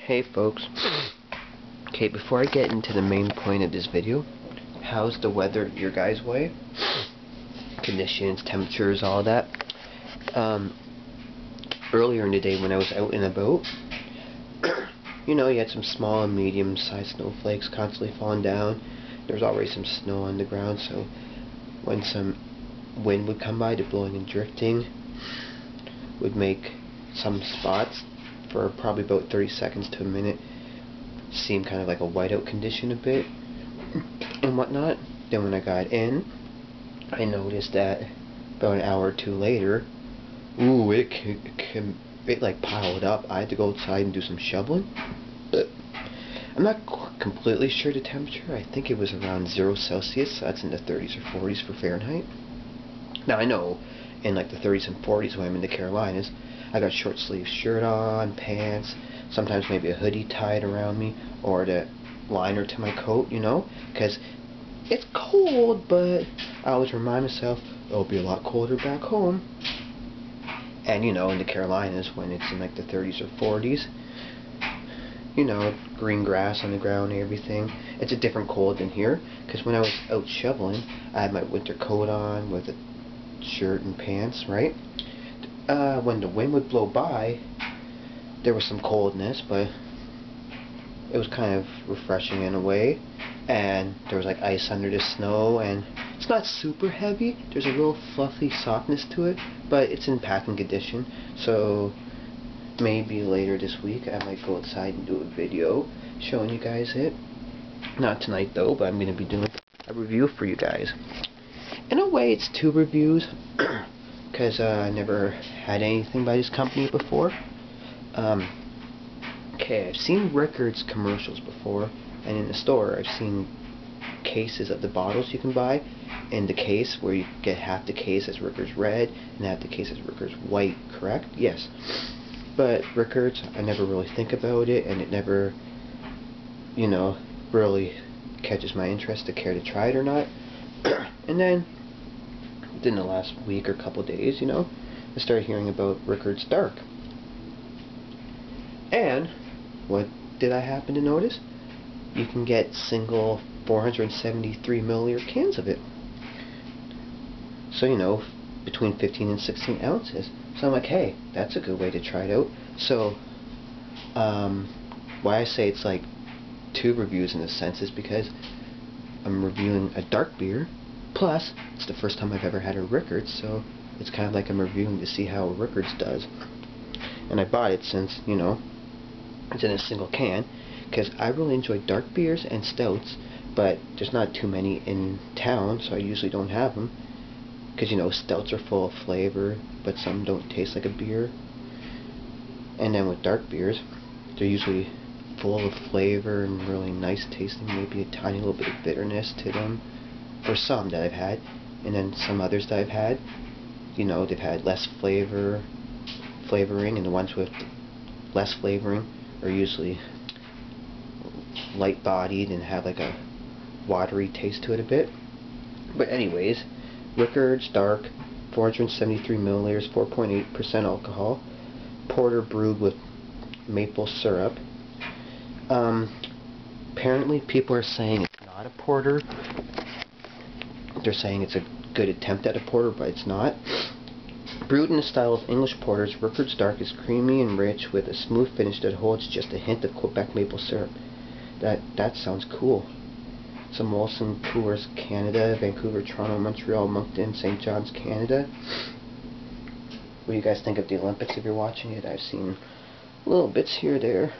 Hey folks. Okay, before I get into the main point of this video, how's the weather your guys' way? Conditions, temperatures, all that. Earlier in the day when I was out and about, you know, you had some small and medium-sized snowflakes constantly falling down. There was already some snow on the ground, so when some wind would come by, the blowing and drifting would make some spots for probably about 30 seconds to a minute seem kind of like a whiteout condition a bit and whatnot. Then when I got in, I noticed that about an hour or two later, ooh, it like piled up. I had to go outside and do some shoveling. But I'm not completely sure the temperature. I think it was around 0 Celsius, so that's in the 30s or 40s for Fahrenheit. Now I know in like the 30s and 40s when I'm in the Carolinas, I got short sleeve shirt on, pants, sometimes maybe a hoodie tied around me, or the liner to my coat, you know, because it's cold, but I always remind myself it'll be a lot colder back home. And you know, in the Carolinas, when it's in like the 30s or 40s, you know, green grass on the ground and everything, it's a different cold than here. Because when I was out shoveling, I had my winter coat on with a shirt and pants, right? When the wind would blow by, there was some coldness, but it was kind of refreshing in a way. And there was like ice under the snow, and it's not super heavy. There's a little fluffy softness to it, but it's in packing condition. So maybe later this week I might go outside and do a video showing you guys it. Not tonight though, but I'm going to be doing a review for you guys. In a way, it's 2 reviews, because I never had anything by this company before. Okay, I've seen Rickard's commercials before, and in the store I've seen cases of the bottles you can buy. In the case where you get half the case as Rickard's red and half the case as Rickard's white, correct? Yes. But Rickard's, I never really think about it, and it never, you know, really catches my interest to care to try it or not. And then within the last week or couple days, you know, I started hearing about Rickard's Dark. And what did I happen to notice? You can get single 473 milliliter cans of it. So, you know, between 15 and 16 ounces. So I'm like, hey, that's a good way to try it out. So, why I say it's like 2 reviews in a sense is because I'm reviewing a dark beer, plus it's the first time I've ever had a Rickard's, so it's kind of like I'm reviewing to see how a Rickard's does. And I bought it since, you know, it's in a single can, because I really enjoy dark beers and stouts, but there's not too many in town, so I usually don't have them. Because, you know, stouts are full of flavor, but some don't taste like a beer. And then with dark beers, they're usually full of flavor and really nice tasting, maybe a tiny little bit of bitterness to them, for some that I've had. And then some others that I've had, you know, they've had less flavoring, and the ones with less flavoring are usually light-bodied and have like a watery taste to it a bit. But anyways, Rickard's Dark, 473 milliliters, 4.8% alcohol, porter brewed with maple syrup. Apparently people are saying it's not a porter. They're saying it's a good attempt at a porter, but it's not. Brewed in the style of English porters, Rickard's Dark is creamy and rich with a smooth finish that holds just a hint of Quebec maple syrup. That sounds cool. Some Molson Coors, Canada, Vancouver, Toronto, Montreal, Moncton, St. John's, Canada. What do you guys think of the Olympics if you're watching it? I've seen little bits here or there.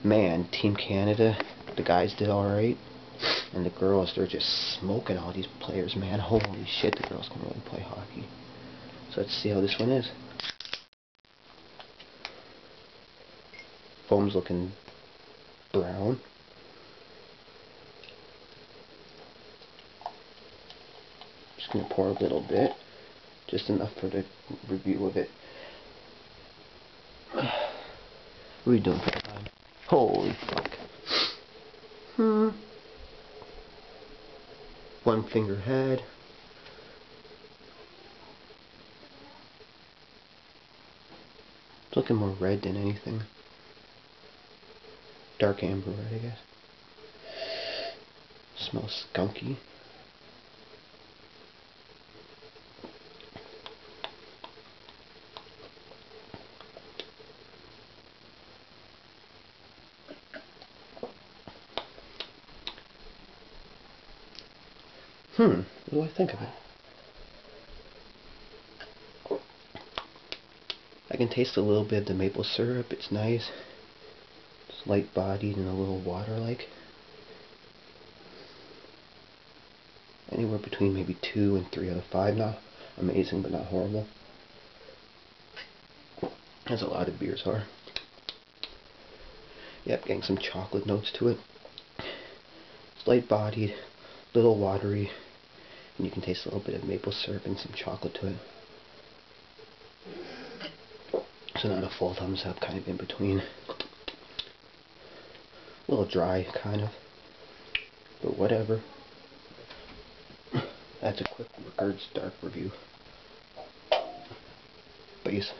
Man, Team Canada, the guys did alright. And the girls, they're just smoking all these players, man. Holy shit, the girls can really play hockey. So let's see how this one is. Foam's looking brown. Just gonna pour a little bit, just enough for the review of it. What are we doing for time? Holy fuck. One finger head. It's looking more red than anything. dark amber red, I guess. Smells skunky. What do I think of it? I can taste a little bit of the maple syrup. It's nice. It's light-bodied and a little water-like. Anywhere between maybe 2 and 3 out of 5. Not amazing, but not horrible. As a lot of beers are. Yep, getting some chocolate notes to it. It's light-bodied, little watery, and you can taste a little bit of maple syrup and some chocolate to it. So not a full thumbs up, kind of in between. A little dry, kind of. But whatever. That's a quick Rickard's Dark review. Peace.